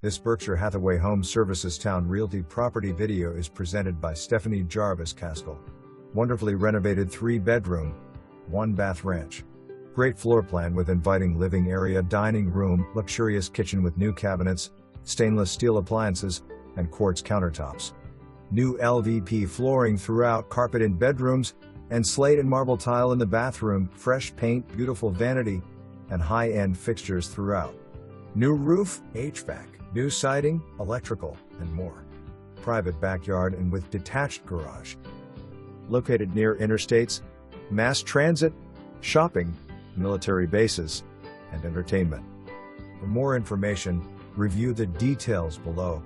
This Berkshire Hathaway Home Services Towne Realty property video is presented by Stephanie Jarvis Caskill. Wonderfully renovated 3-bedroom, 1-bath ranch. Great floor plan with inviting living area, dining room, luxurious kitchen with new cabinets, stainless steel appliances, and quartz countertops. New LVP flooring throughout, carpet in bedrooms, and slate and marble tile in the bathroom, fresh paint, beautiful vanity, and high-end fixtures throughout. New roof, HVAC, new siding, electrical, and more. Private backyard and with detached garage. Located near interstates, mass transit, shopping, military bases, and entertainment. For more information, review the details below.